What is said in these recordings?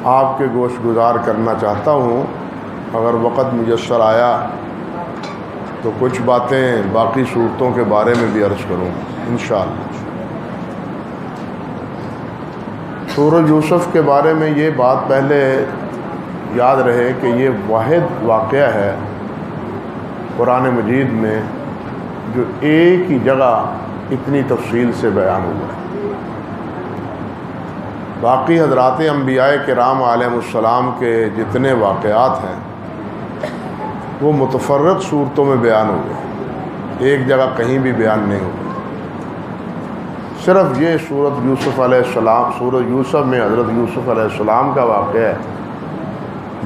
آپ کے گوش گزار کرنا چاہتا ہوں۔ اگر وقت میسر آیا تو کچھ باتیں باقی صورتوں کے بارے میں بھی عرض کروں انشاءاللہ۔ سورۃ یوسف کے بارے میں یہ بات پہلے یاد رہے کہ یہ واحد واقعہ ہے قرآن مجید میں جو ایک ہی جگہ اتنی تفصیل سے بیان ہوا ہے۔ باقی حضرات انبیاء کرام علیہم السلام کے جتنے واقعات ہیں وہ متفرق صورتوں میں بیان ہوئے، ایک جگہ کہیں بھی بیان نہیں ہوئے۔ صرف یہ سورۃ یوسف علیہ السلام، سورۃ یوسف میں حضرت یوسف علیہ السلام کا واقعہ ہے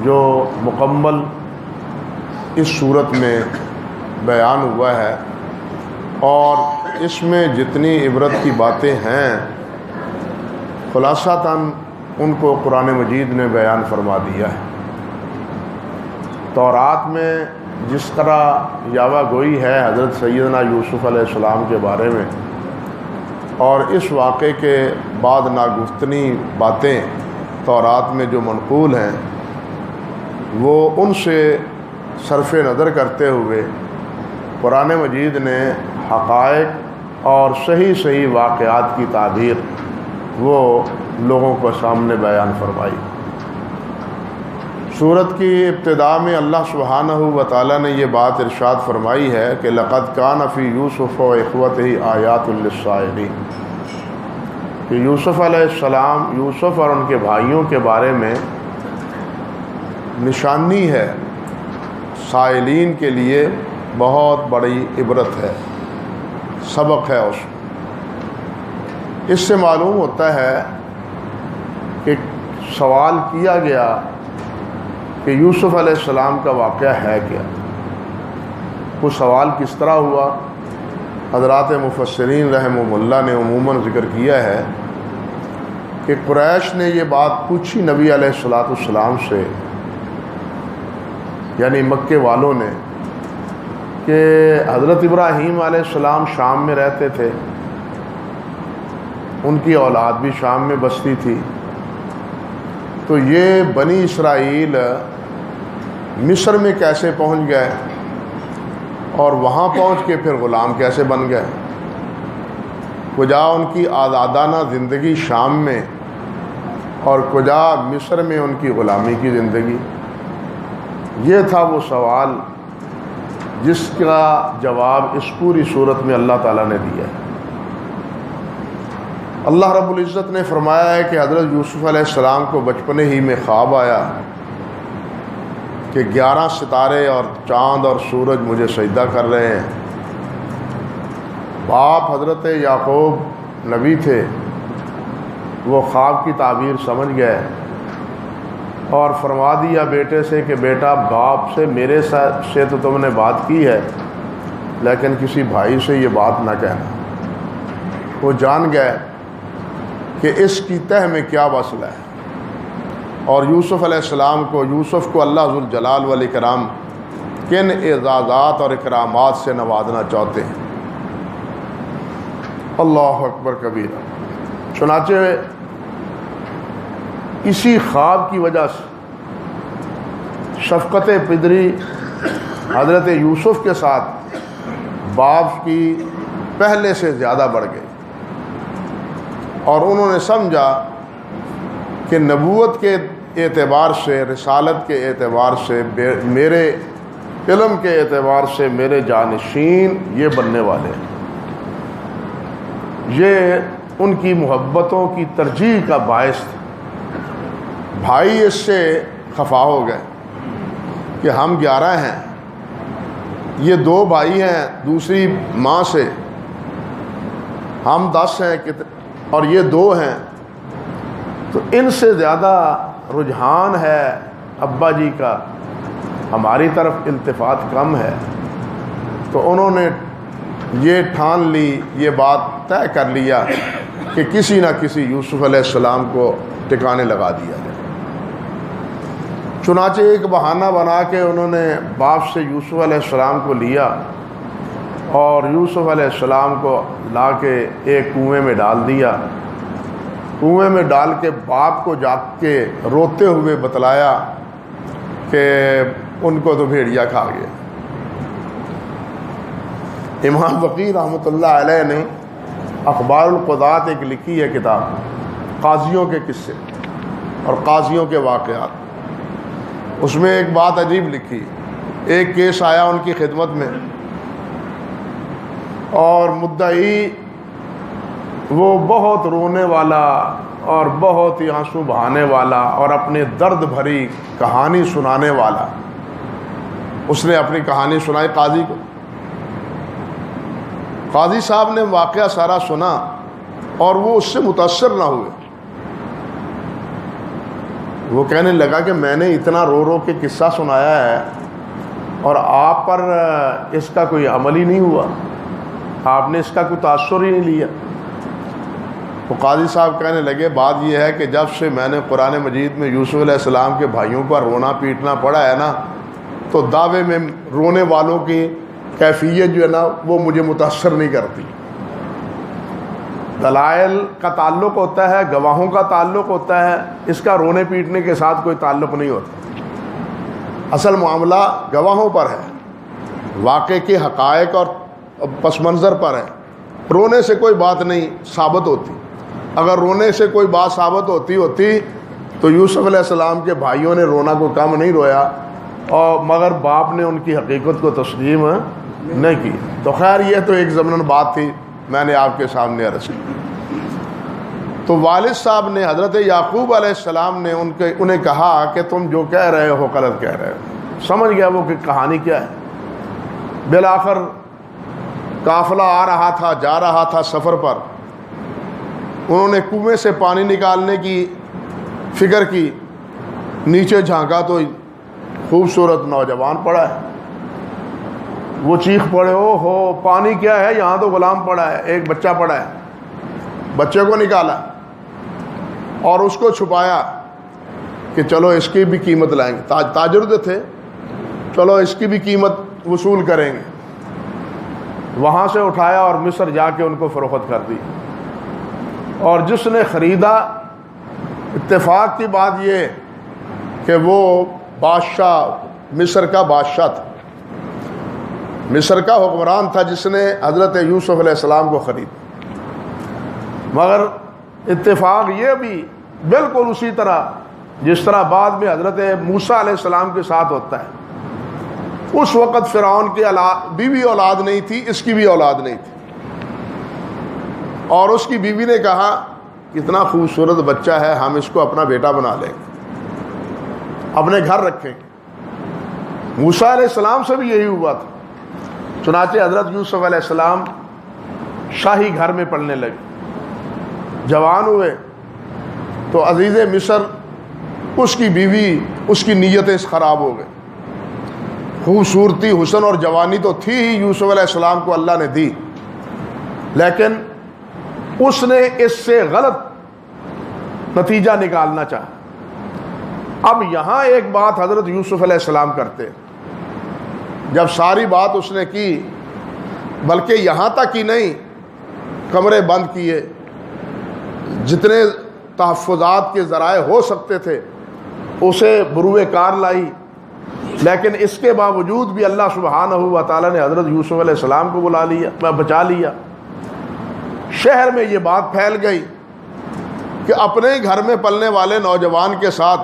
جو مکمل اس صورت میں بیان ہوا ہے، اور اس میں جتنی عبرت کی باتیں ہیں خلاصتاً ان کو قرآن مجید نے بیان فرما دیا ہے۔ تورات میں جس طرح یاوہ گوئی ہے حضرت سیدنا یوسف علیہ السلام کے بارے میں، اور اس واقعے کے بعد ناگفتنی باتیں تورات میں جو منقول ہیں وہ ان سے صرف نظر کرتے ہوئے قرآن مجید نے حقائق اور صحیح واقعات کی تعبیر وہ لوگوں کو سامنے بیان فرمائی۔ سورت کی ابتدا میں اللہ سبحانہ و تعالیٰ نے یہ بات ارشاد فرمائی ہے کہ لقد کان فی یوسف و اخوتہ آیات للسائلین، کہ یوسف علیہ السلام، یوسف اور ان کے بھائیوں کے بارے میں نشانی ہے، سائلین کے لیے بہت بڑی عبرت ہے، سبق ہے۔ اس سے معلوم ہوتا ہے کہ سوال کیا گیا کہ یوسف علیہ السلام کا واقعہ ہے کیا، وہ سوال کس طرح ہوا۔ حضرات مفسرین رحمہم اللہ نے عموماً ذکر کیا ہے کہ قریش نے یہ بات پوچھی نبی علیہ السلام سے، یعنی مکے والوں نے، کہ حضرت ابراہیم علیہ السلام شام میں رہتے تھے، ان کی اولاد بھی شام میں بستی تھی، تو یہ بنی اسرائیل مصر میں کیسے پہنچ گئے اور وہاں پہنچ کے پھر غلام کیسے بن گئے؟ کجا ان کی آزادانہ زندگی شام میں اور کجا مصر میں ان کی غلامی کی زندگی؟ یہ تھا وہ سوال جس کا جواب اس پوری صورت میں اللہ تعالیٰ نے دیا ہے۔ اللہ رب العزت نے فرمایا ہے کہ حضرت یوسف علیہ السلام کو بچپنے ہی میں خواب آیا کہ 11 ستارے اور چاند اور سورج مجھے سجدہ کر رہے ہیں۔ باپ حضرت یعقوب نبی تھے، وہ خواب کی تعبیر سمجھ گئے اور فرما دیا بیٹے سے کہ بیٹا، باپ سے میرے سے تو تم نے بات کی ہے لیکن کسی بھائی سے یہ بات نہ کہنا۔ وہ جان گئے کہ اس کی تہ میں کیا مسئلہ ہے، اور یوسف علیہ السلام کو، یوسف کو اللہ ذوالجلال والاکرام کن اعزازات اور اکرامات سے نوازنا چاہتے ہیں۔ اللہ اکبر کبیرہ۔ چنانچہ اسی خواب کی وجہ سے شفقت پدری حضرت یوسف کے ساتھ باپ کی پہلے سے زیادہ بڑھ گئی، اور انہوں نے سمجھا کہ نبوت کے اعتبار سے، رسالت کے اعتبار سے، میرے علم کے اعتبار سے میرے جانشین یہ بننے والے ہیں۔ یہ ان کی محبتوں کی ترجیح کا باعث تھا۔ بھائی اس سے خفا ہو گئے کہ ہم 11 ہیں، یہ 2 بھائی ہیں دوسری ماں سے، ہم 10 ہیں اور یہ 2 ہیں، تو ان سے زیادہ رجحان ہے ابا جی کا، ہماری طرف التفات کم ہے۔ تو انہوں نے یہ ٹھان لی، یہ بات طے کر لیا کہ کسی نہ کسی یوسف علیہ السلام کو ٹھکانے لگا دیا جائے۔ چنانچہ ایک بہانہ بنا کے انہوں نے باپ سے یوسف علیہ السلام کو لیا اور یوسف علیہ السلام کو لا کے ایک کنویں میں ڈال دیا، کنویں میں ڈال کے باپ کو جا کے روتے ہوئے بتلایا کہ ان کو تو بھیڑیا کھا گیا۔ امام وقی رحمۃ اللہ علیہ نے اخبار القضات ایک لکھی ہے کتاب، قاضیوں کے قصے اور قاضیوں کے واقعات۔ اس میں ایک بات عجیب لکھی، ایک کیس آیا ان کی خدمت میں اور مدعی وہ بہت رونے والا اور بہت ہی آنسو بہانے والا اور اپنے درد بھری کہانی سنانے والا، اس نے اپنی کہانی سنائی قاضی کو۔ قاضی صاحب نے واقعہ سارا سنا اور وہ اس سے متاثر نہ ہوئے۔ وہ کہنے لگا کہ میں نے اتنا رو رو کے قصہ سنایا ہے اور آپ پر اس کا کوئی عمل ہی نہیں ہوا، آپ نے اس کا کوئی تاثر ہی نہیں لیا۔ تو قاضی صاحب کہنے لگے بات یہ ہے کہ جب سے میں نے قرآن مجید میں یوسف علیہ السلام کے بھائیوں کا رونا پیٹنا پڑا ہے نا، تو دعوے میں رونے والوں کی کیفیت جو ہے نا وہ مجھے متاثر نہیں کرتی۔ دلائل کا تعلق ہوتا ہے، گواہوں کا تعلق ہوتا ہے، اس کا رونے پیٹنے کے ساتھ کوئی تعلق نہیں ہوتا۔ اصل معاملہ گواہوں پر ہے، واقعے کے حقائق اور پس منظر پر ہے۔ رونے سے کوئی بات نہیں ثابت ہوتی۔ اگر رونے سے کوئی بات ثابت ہوتی تو یوسف علیہ السلام کے بھائیوں نے رونا کو کم نہیں رویا، اور مگر باپ نے ان کی حقیقت کو تسلیم نہیں کی۔ تو خیر یہ تو ایک ضمناً بات تھی، میں نے آپ کے سامنے عرض کی۔ تو والد صاحب نے حضرت یعقوب علیہ السلام نے انہیں کہا کہ تم جو کہہ رہے ہو غلط کہہ رہے ہو۔ سمجھ گیا وہ کہ کہانی کیا ہے۔ بالآخر قافلہ آ رہا تھا، جا رہا تھا سفر پر، انہوں نے کنویں سے پانی نکالنے کی فکر کی، نیچے جھانکا تو خوبصورت نوجوان پڑا ہے۔ وہ چیخ پڑے، او ہو پانی کیا ہے، یہاں تو غلام پڑا ہے، ایک بچہ پڑا ہے۔ بچے کو نکالا اور اس کو چھپایا کہ چلو اس کی بھی قیمت لائیں گے، تاجر جو تھے، چلو اس کی بھی قیمت وصول کریں گے۔ وہاں سے اٹھایا اور مصر جا کے ان کو فروخت کر دی۔ اور جس نے خریدا، اتفاق کی بات یہ کہ وہ بادشاہ، مصر کا بادشاہ تھا، مصر کا حکمران تھا، جس نے حضرت یوسف علیہ السلام کو خریدا۔ مگر اتفاق یہ بھی بالکل اسی طرح جس طرح بعد میں حضرت موسیٰ علیہ السلام کے ساتھ ہوتا ہے۔ اس وقت فرعون کی بیوی اولاد نہیں تھی، اس کی بھی اولاد نہیں تھی، اور اس کی بیوی نے کہا اتنا خوبصورت بچہ ہے، ہم اس کو اپنا بیٹا بنا لیں گے، اپنے گھر رکھیں گے۔ موسیٰ علیہ السلام سے بھی یہی ہوا تھا۔ چنانچہ حضرت یوسف علیہ السلام شاہی گھر میں پڑھنے لگے، جوان ہوئے تو عزیز مصر، اس کی بیوی، اس کی نیتیں خراب ہو گئی۔ خوبصورتی، حسن اور جوانی تو تھی ہی، یوسف علیہ السلام کو اللہ نے دی، لیکن اس نے اس سے غلط نتیجہ نکالنا چاہا۔ اب یہاں ایک بات حضرت یوسف علیہ السلام کرتے، جب ساری بات اس نے کی، بلکہ یہاں تک ہی نہیں، کمرے بند کیے، جتنے تحفظات کے ذرائع ہو سکتے تھے اسے بروئے کار لائی، لیکن اس کے باوجود بھی اللہ سبحانہ و تعالیٰ نے حضرت یوسف علیہ السلام کو بچا لیا۔ شہر میں یہ بات پھیل گئی کہ اپنے ہی گھر میں پلنے والے نوجوان کے ساتھ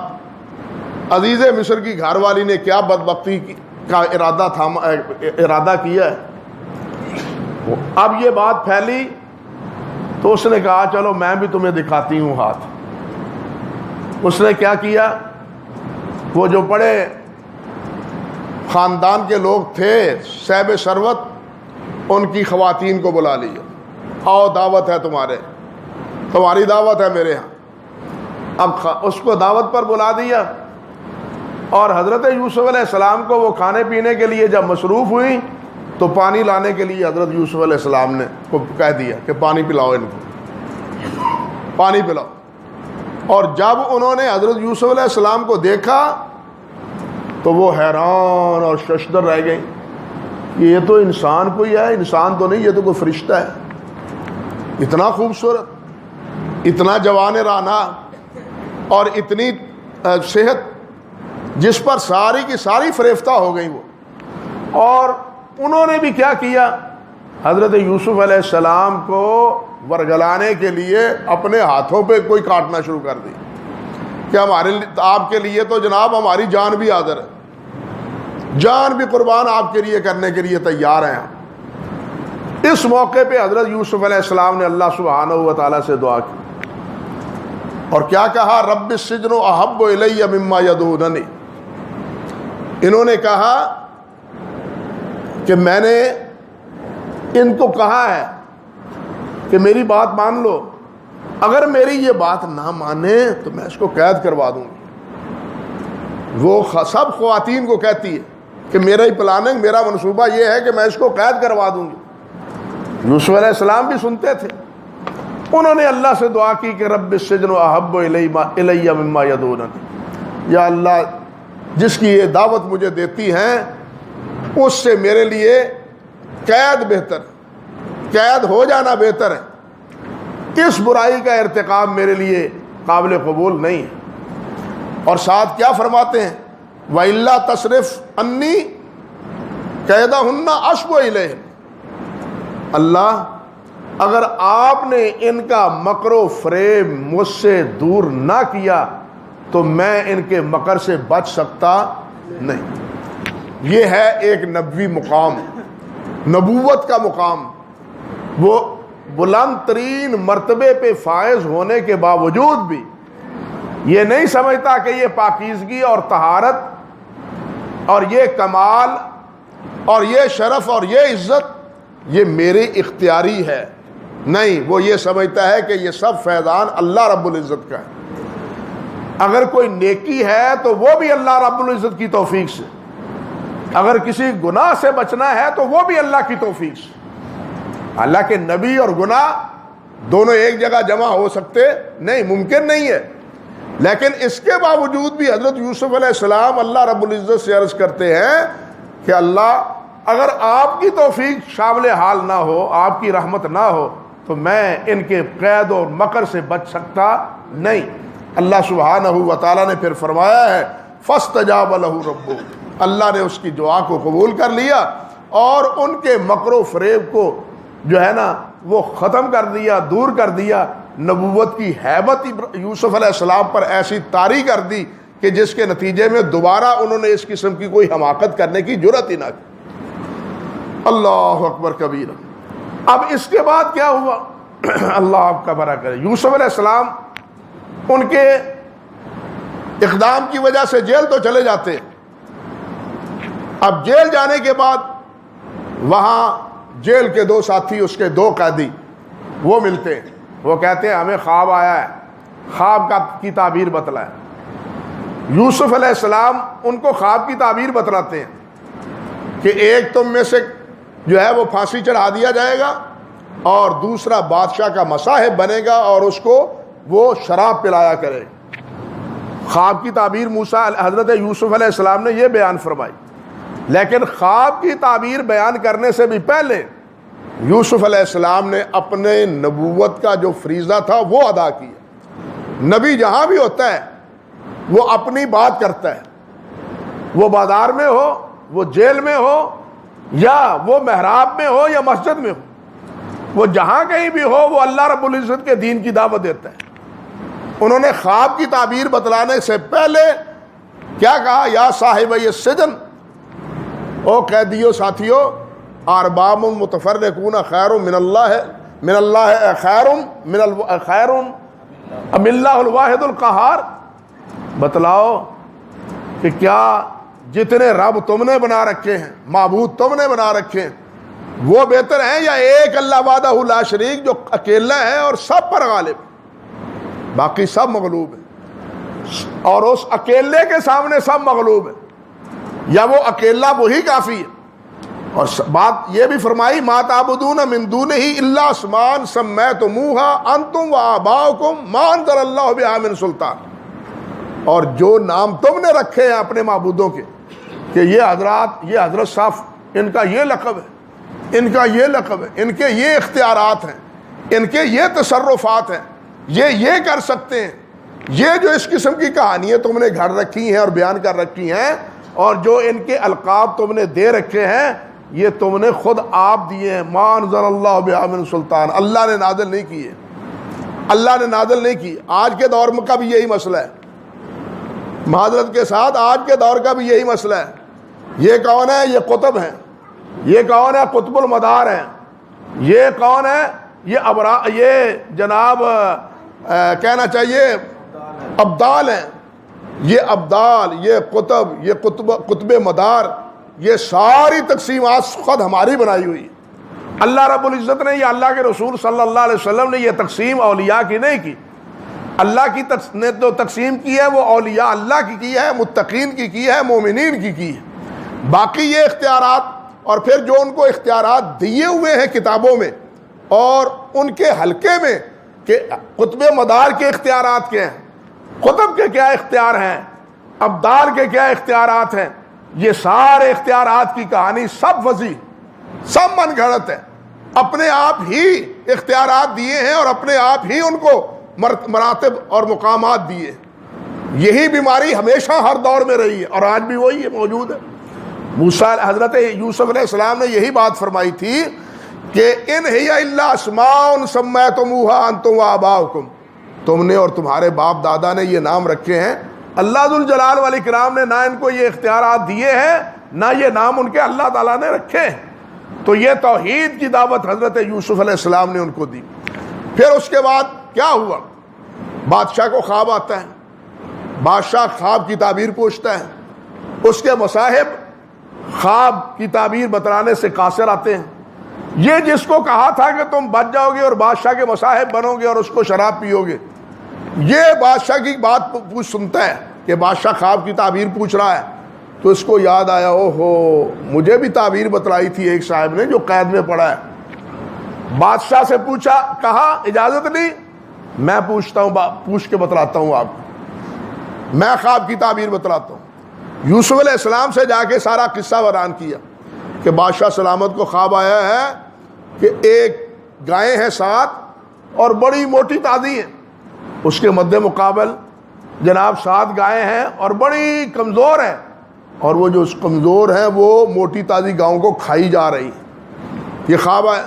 عزیز مصر کی گھر والی نے کیا بدبختی کا ارادہ کیا ہے۔ اب یہ بات پھیلی تو اس نے کہا چلو میں بھی تمہیں دکھاتی ہوں ہاتھ۔ اس نے کیا کیا، وہ جو بڑے خاندان کے لوگ تھے صاحب ثروت، ان کی خواتین کو بلا لیا، آؤ دعوت ہے تمہاری دعوت ہے میرے ہاں۔ اب اس کو دعوت پر بلا دیا، اور حضرت یوسف علیہ السلام کو وہ کھانے پینے کے لیے جب مصروف ہوئی تو پانی لانے کے لیے حضرت یوسف علیہ السلام نے کو کہہ دیا کہ پانی پلاؤ ان کو، پانی پلاؤ۔ اور جب انہوں نے حضرت یوسف علیہ السلام کو دیکھا تو وہ حیران اور ششدر رہ گئی کہ یہ تو انسان کوئی ہے، انسان تو نہیں، یہ تو کوئی فرشتہ ہے، اتنا خوبصورت۔ اتنا جوان رانا اور اتنی صحت جس پر ساری کی ساری فریفتہ ہو گئی وہ. اور انہوں نے بھی کیا کیا, حضرت یوسف علیہ السلام کو ورگلانے کے لیے اپنے ہاتھوں پہ کوئی کاٹنا شروع کر دی کہ ہمارے آپ کے لیے تو جناب ہماری جان بھی حاضر ہے, جان بھی قربان آپ کے لیے کرنے کے لیے تیار ہیں. اس موقع پہ حضرت یوسف علیہ السلام نے اللہ سبحانہ و تعالیٰ سے دعا کی اور کیا کہا, رب السجن احب الی مما یدعوننی. انہوں نے کہا کہ میں نے ان کو کہا ہے کہ میری بات مان لو, اگر میری یہ بات نہ مانے تو میں اس کو قید کروا دوں گی. وہ سب خواتین کو کہتی ہے کہ میرا ہی پلاننگ, میرا منصوبہ یہ ہے کہ میں اس کو قید کروا دوں گی. یوسف علیہ السلام بھی سنتے تھے. انہوں نے اللہ سے دعا کی کہ رب السجن احب الی مما یدعوننی, یا اللہ جس کی یہ دعوت مجھے دیتی ہیں اس سے میرے لیے قید بہتر, قید ہو جانا بہتر ہے. اس برائی کا ارتکاب میرے لیے قابل قبول نہیں ہے. اور ساتھ کیا فرماتے ہیں, وَإِلَّا تَصْرِفْ عَنِّي كَيْدَهُنَّ أَصْبُ إِلَيْهِنَّ. اللہ اگر آپ نے ان کا مکر و فریب مجھ سے دور نہ کیا تو میں ان کے مکر سے بچ سکتا نہیں. یہ ہے ایک نبوی مقام, نبوت کا مقام. وہ بلند ترین مرتبے پہ فائز ہونے کے باوجود بھی یہ نہیں سمجھتا کہ یہ پاکیزگی اور طہارت اور یہ کمال اور یہ شرف اور یہ عزت یہ میری اختیاری ہے. نہیں, وہ یہ سمجھتا ہے کہ یہ سب فیضان اللہ رب العزت کا ہے. اگر کوئی نیکی ہے تو وہ بھی اللہ رب العزت کی توفیق سے, اگر کسی گناہ سے بچنا ہے تو وہ بھی اللہ کی توفیق سے. اللہ کے نبی اور گناہ دونوں ایک جگہ جمع ہو سکتے نہیں, ممکن نہیں ہے. لیکن اس کے باوجود بھی حضرت یوسف علیہ السلام اللہ رب العزت سے عرض کرتے ہیں کہ اللہ اگر آپ کی توفیق شامل حال نہ ہو, آپ کی رحمت نہ ہو تو میں ان کے قید اور مکر سے بچ سکتا نہیں. اللہ سبحانہ و تعالیٰ نے پھر فرمایا ہے فاستجاب لہ ربہ, اللہ نے اس کی دعا کو قبول کر لیا اور ان کے مکر و فریب کو جو ہے نا وہ ختم کر دیا, دور کر دیا. نبوت کی ہیبت یوسف علیہ السلام پر ایسی طاری کر دی کہ جس کے نتیجے میں دوبارہ انہوں نے اس قسم کی کوئی حماقت کرنے کی جرات ہی نہ کی. اللہ اکبر کبیرہ. اب اس کے بعد کیا ہوا, اللہ آپ کا بھلا کرے. یوسف علیہ السلام ان کے اقدام کی وجہ سے جیل تو چلے جاتے. اب جیل جانے کے بعد وہاں جیل کے دو ساتھی, اس کے دو قیدی وہ ملتے ہیں. وہ کہتے ہیں ہمیں خواب آیا ہے, خواب کی تعبیر بتلائے. یوسف علیہ السلام ان کو خواب کی تعبیر بتلاتے ہیں کہ ایک تم میں سے جو ہے وہ پھانسی چڑھا دیا جائے گا اور دوسرا بادشاہ کا مصاحب بنے گا اور اس کو وہ شراب پلایا کرے. خواب کی تعبیر موسیٰ حضرت یوسف علیہ السلام نے یہ بیان فرمائی. لیکن خواب کی تعبیر بیان کرنے سے بھی پہلے یوسف علیہ السلام نے اپنے نبوت کا جو فریضہ تھا وہ ادا کیا. نبی جہاں بھی ہوتا ہے وہ اپنی بات کرتا ہے, وہ بازار میں ہو, وہ جیل میں ہو, یا وہ محراب میں ہو یا مسجد میں ہو, وہ جہاں کہیں بھی ہو وہ اللہ رب العزت کے دین کی دعوت دیتا ہے. انہوں نے خواب کی تعبیر بتلانے سے پہلے کیا کہا, یا صاحب السجن, او قیدیوں ساتھیوں, ارباب متفرقون خیر من اللہ خیر من اللہ الواحد القہار. بتلاؤ کہ کیا جتنے رب تم نے بنا رکھے ہیں, معبود تم نے بنا رکھے ہیں, وہ بہتر ہیں یا ایک اللہ وحدہ لا شریک جو اکیلا ہے اور سب پر غالب, باقی سب مغلوب ہیں اور اس اکیلے کے سامنے سب مغلوب ہیں, یا وہ اکیلا وہی کافی ہے. اور بات یہ بھی فرمائی ما تعبدون من دونہ الا اسماء سمیتموها انتم وآباؤکم ما انزل اللہ بہا من سلطان. اور جو نام تم نے رکھے ہیں اپنے معبودوں کے کہ یہ حضرت صاحب ان کا یہ لقب ہے, ان کا یہ لقب ہے, ان کے یہ اختیارات ہیں, ان کے یہ تصرفات ہیں, یہ کر سکتے ہیں. یہ جو اس قسم کی کہانیاں تم نے گھڑ رکھی ہیں اور بیان کر رکھی ہیں اور جو ان کے القاب تم نے دے رکھے ہیں یہ تم نے خود آپ دیے ہیں. ما انزل اللہ بہا من سلطان, اللہ نے نازل نہیں کیے, اللہ نے نازل نہیں کی. آج کے دور میں کا بھی یہی مسئلہ ہے, معذرت کے ساتھ آج کے دور کا بھی یہی مسئلہ ہے. یہ کون ہے؟ یہ قطب ہیں. یہ کون ہے؟ قطب المدار ہیں. یہ کون ہے؟ یہ جناب کہنا چاہیے ابدال ہیں. یہ ابدال, یہ قطب, یہ قطب مدار, یہ ساری تقسیمات خود ہماری بنائی ہوئی. اللہ رب العزت نے, یا اللہ کے رسول صلی اللہ علیہ وسلم نے یہ تقسیم اولیاء کی نہیں کی. اللہ کی نے تو تقسیم کی ہے وہ اولیاء اللہ کی ہے, متقین کی ہے, مومنین کی ہے. باقی یہ اختیارات اور پھر جو ان کو اختیارات دیے ہوئے ہیں کتابوں میں اور ان کے حلقے میں کہ قطب مدار کے اختیارات کیا ہیں, قطب کے کیا اختیار ہیں, ابدال کے کیا اختیارات ہیں, یہ سارے اختیارات کی کہانی سب وضیح, سب من گھڑت ہے. اپنے آپ ہی اختیارات دیے ہیں اور اپنے آپ ہی ان کو مراتب اور مقامات دیے. یہی بیماری ہمیشہ ہر دور میں رہی ہے اور آج بھی وہی ہے, موجود ہے. حضرت یوسف علیہ السلام نے یہی بات فرمائی تھی کہ ان ہی الا اسماء سمیتموها انتم وآباؤکم, تم نے اور تمہارے باپ دادا نے یہ نام رکھے ہیں. اللہ ذوالجلال والاکرام نے نہ ان کو یہ اختیارات دیے ہیں نہ یہ نام ان کے اللہ تعالیٰ نے رکھے ہیں. تو یہ توحید کی دعوت حضرت یوسف علیہ السلام نے ان کو دی. پھر اس کے بعد کیا ہوا؟ بادشاہ کو خواب آتا ہے, بادشاہ خواب کی تعبیر پوچھتا ہے, اس کے مصاحب خواب کی تعبیر بتلانے سے قاصر آتے ہیں. یہ جس کو کہا تھا کہ تم بچ جاؤ گے اور بادشاہ کے مصاحب بنو گے اور اس کو شراب پیو گے, یہ بادشاہ کی بات سنتا ہے کہ بادشاہ خواب کی تعبیر پوچھ رہا ہے, تو اس کو یاد آیا, او ہو مجھے بھی تعبیر بتلائی تھی ایک صاحب نے جو قید میں پڑا ہے. بادشاہ سے پوچھا, کہا اجازت نہیں, میں پوچھتا ہوں, پوچھ کے بتلاتا ہوں آپ کو, میں خواب کی تعبیر بتلاتا ہوں. یوسف علیہ السلام سے جا کے سارا قصہ بیان کیا کہ بادشاہ سلامت کو خواب آیا ہے کہ ایک گائے ہیں 7 اور بڑی موٹی تازی ہیں, اس کے مد مقابل جناب 7 گائیں ہیں اور بڑی کمزور ہیں, اور وہ جو کمزور ہیں وہ موٹی تازی گاؤں کو کھائی جا رہی ہیں. یہ خواب آیا.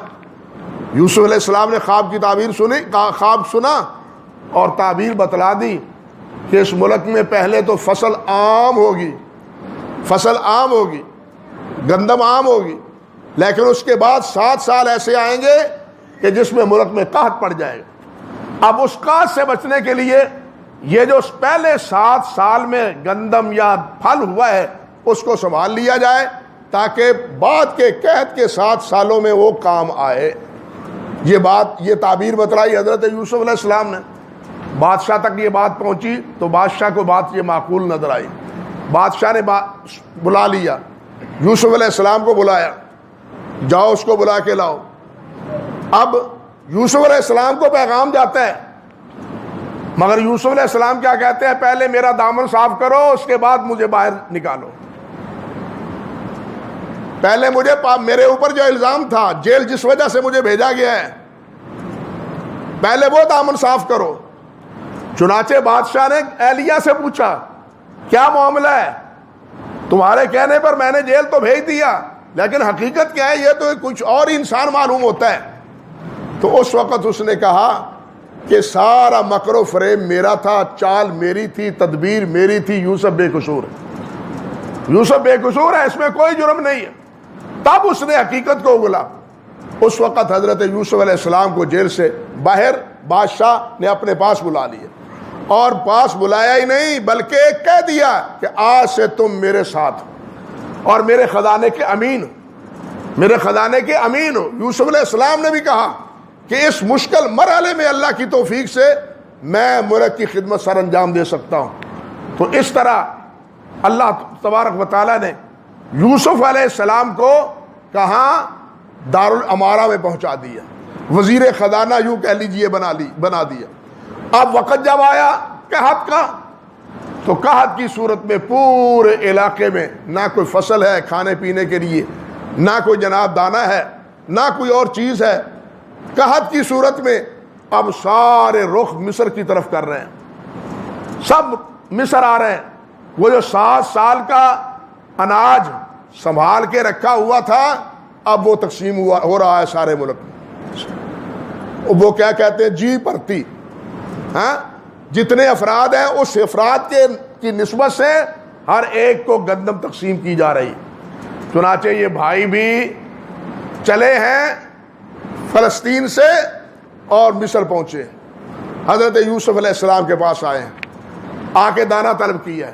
یوسف علیہ السلام نے خواب کی تعبیر سنی, خواب سنا اور تعبیر بتلا دی کہ اس ملک میں پہلے تو فصل عام ہوگی, فصل عام ہوگی, گندم عام ہوگی, لیکن اس کے بعد 7 سال ایسے آئیں گے کہ جس میں ملک میں قحط پڑ جائے گا. اب اس قحط سے بچنے کے لیے یہ جو پہلے 7 سال میں گندم یا پھل ہوا ہے اس کو سنبھال لیا جائے تاکہ بعد کے قحط کے 7 سالوں میں وہ کام آئے. یہ بات, یہ تعبیر بتلائی حضرت یوسف علیہ السلام نے. بادشاہ تک یہ بات پہنچی تو بادشاہ کو بات یہ معقول نظر آئی. بادشاہ نے بلا لیا, یوسف علیہ السلام کو بلایا, جاؤ اس کو بلا کے لاؤ. اب یوسف علیہ السلام کو پیغام جاتا ہے, مگر یوسف علیہ السلام کیا کہتے ہیں, پہلے میرا دامن صاف کرو اس کے بعد مجھے باہر نکالو. پہلے میرے اوپر جو الزام تھا, جیل جس وجہ سے مجھے بھیجا گیا ہے, پہلے وہ دامن صاف کرو. چنانچہ بادشاہ نے اہلیہ سے پوچھا, کیا معاملہ ہے؟ تمہارے کہنے پر میں نے جیل تو بھیج دیا, لیکن حقیقت کیا ہے, یہ تو کچھ اور ہی انسان معلوم ہوتا ہے. تو اس وقت اس نے کہا کہ سارا مکر و فریب میرا تھا, چال میری تھی, تدبیر میری تھی, یوسف بے قصور ہے, یوسف بے قصور ہے, اس میں کوئی جرم نہیں ہے. تب اس نے حقیقت کو اگلا. اس وقت حضرت یوسف علیہ السلام کو جیل سے باہر بادشاہ نے اپنے پاس بلا لیا, اور پاس بلایا ہی نہیں بلکہ کہہ دیا کہ آج سے تم میرے ساتھ ہو اور میرے خزانے کے امین ہو, میرے خزانے کے امین ہو. یوسف علیہ السلام نے بھی کہا کہ اس مشکل مرحلے میں اللہ کی توفیق سے میں ملک کی خدمت سر انجام دے سکتا ہوں. تو اس طرح اللہ تبارک و تعالیٰ نے یوسف علیہ السلام کو کہاں دارالامارہ میں پہنچا دیا, وزیر خزانہ یوں کہہ لیجئے بنا دیا. اب وقت جب آیا قحط کا, تو قحط کی صورت میں پورے علاقے میں نہ کوئی فصل ہے کھانے پینے کے لیے, نہ کوئی جناب دانہ ہے, نہ کوئی اور چیز ہے. قحط کی صورت میں اب سارے رخ مصر کی طرف کر رہے ہیں، سب مصر آ رہے ہیں۔ وہ جو 7 سال کا اناج سنبھال کے رکھا ہوا تھا اب وہ تقسیم ہو رہا ہے سارے ملک میں۔ وہ کیا کہتے ہیں، جی پرتی، ہاں، جتنے افراد ہیں اس افراد کی نسبت سے ہر ایک کو گندم تقسیم کی جا رہی۔ چنانچہ یہ بھائی بھی چلے ہیں فلسطین سے اور مصر پہنچے، حضرت یوسف علیہ السلام کے پاس آئے ہیں، آ کے دانا طلب کیا ہے،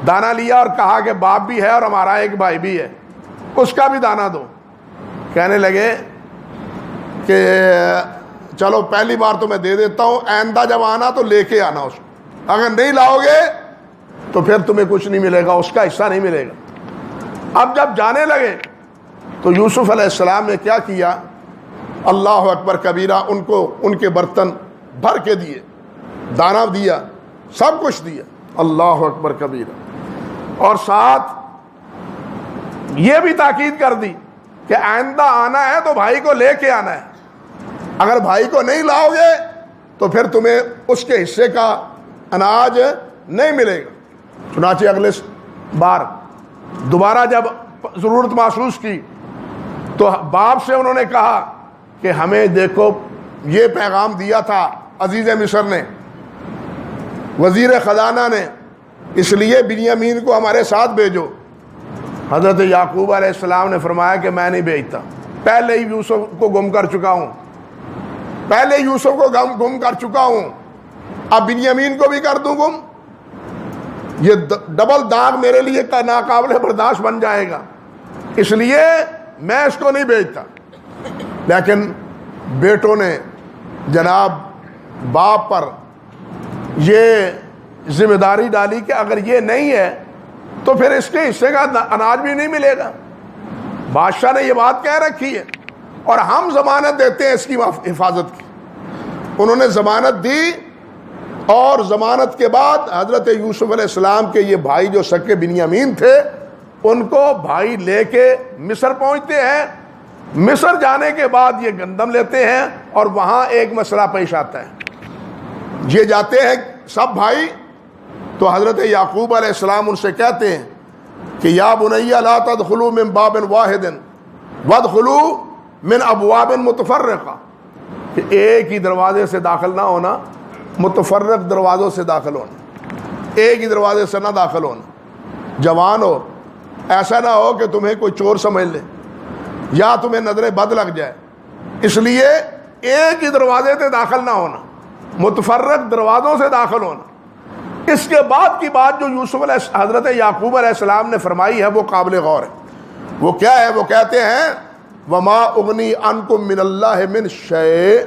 دانا لیا اور کہا کہ باپ بھی ہے اور ہمارا ایک بھائی بھی ہے، اس کا بھی دانا دو۔ کہنے لگے کہ چلو پہلی بار تو میں دے دیتا ہوں، آئندہ جب آنا تو لے کے آنا اس کو، اگر نہیں لاؤ گے تو پھر تمہیں کچھ نہیں ملے گا، اس کا حصہ نہیں ملے گا۔ اب جب جانے لگے تو یوسف علیہ السلام نے کیا کیا، اللہ اکبر کبیرہ، ان کو ان کے برتن بھر کے دیے، دانا دیا، سب کچھ دیا، اللہ اکبر کبیرہ، اور ساتھ یہ بھی تاکید کر دی کہ آئندہ آنا ہے تو بھائی کو لے کے آنا ہے، اگر بھائی کو نہیں لاؤ گے تو پھر تمہیں اس کے حصے کا اناج نہیں ملے گا۔ چنانچہ اگلے بار دوبارہ جب ضرورت محسوس کی تو باپ سے انہوں نے کہا کہ ہمیں دیکھو یہ پیغام دیا تھا عزیز مصر نے، وزیر خزانہ نے، اس لیے بنیامین کو ہمارے ساتھ بھیجو۔ حضرت یعقوب علیہ السلام نے فرمایا کہ میں نہیں بھیجتا، پہلے ہی یوسف کو گم کر چکا ہوں، پہلے یوسف کو گم کر چکا ہوں، اب بنیامین کو بھی کر دوں گم، یہ ڈبل داغ میرے لیے ناقابل برداشت بن جائے گا، اس لیے میں اس کو نہیں بھیجتا۔ لیکن بیٹوں نے جناب باپ پر یہ ذمہ داری ڈالی کہ اگر یہ نہیں ہے تو پھر اس کے حصے کا اناج بھی نہیں ملے گا۔ بادشاہ نے یہ بات کہہ رکھی ہے اور ہم ضمانت دیتے ہیں اس کی حفاظت کی۔ انہوں نے ضمانت دی اور ضمانت کے بعد حضرت یوسف علیہ السلام کے یہ بھائی جو سکے بنیامین تھے ان کو بھائی لے کے مصر پہنچتے ہیں۔ مصر جانے کے بعد یہ گندم لیتے ہیں اور وہاں ایک مسئلہ پیش آتا ہے، یہ جاتے ہیں سب بھائی، تو حضرت یعقوب علیہ السلام ان سے کہتے ہیں کہ یا بنی لا تدخلوا من باب واحد وادخلوا من ابواب متفرقہ، کہ ایک ہی دروازے سے داخل نہ ہونا، متفرق دروازوں سے داخل ہونا، ایک ہی دروازے سے نہ داخل ہونا۔ جوان ہو، ایسا نہ ہو کہ تمہیں کوئی چور سمجھ لے یا تمہیں نظر بد لگ جائے، اس لیے ایک ہی دروازے سے داخل نہ ہونا، متفرق دروازوں سے داخل ہونا۔ اس کے بعد کی بات جو حضرت یعقوب علیہ السلام نے فرمائی ہے وہ قابل غور ہے۔ وہ کیا ہے؟ وہ کہتے ہیں وما اغنی عنکم من اللہ من شیء،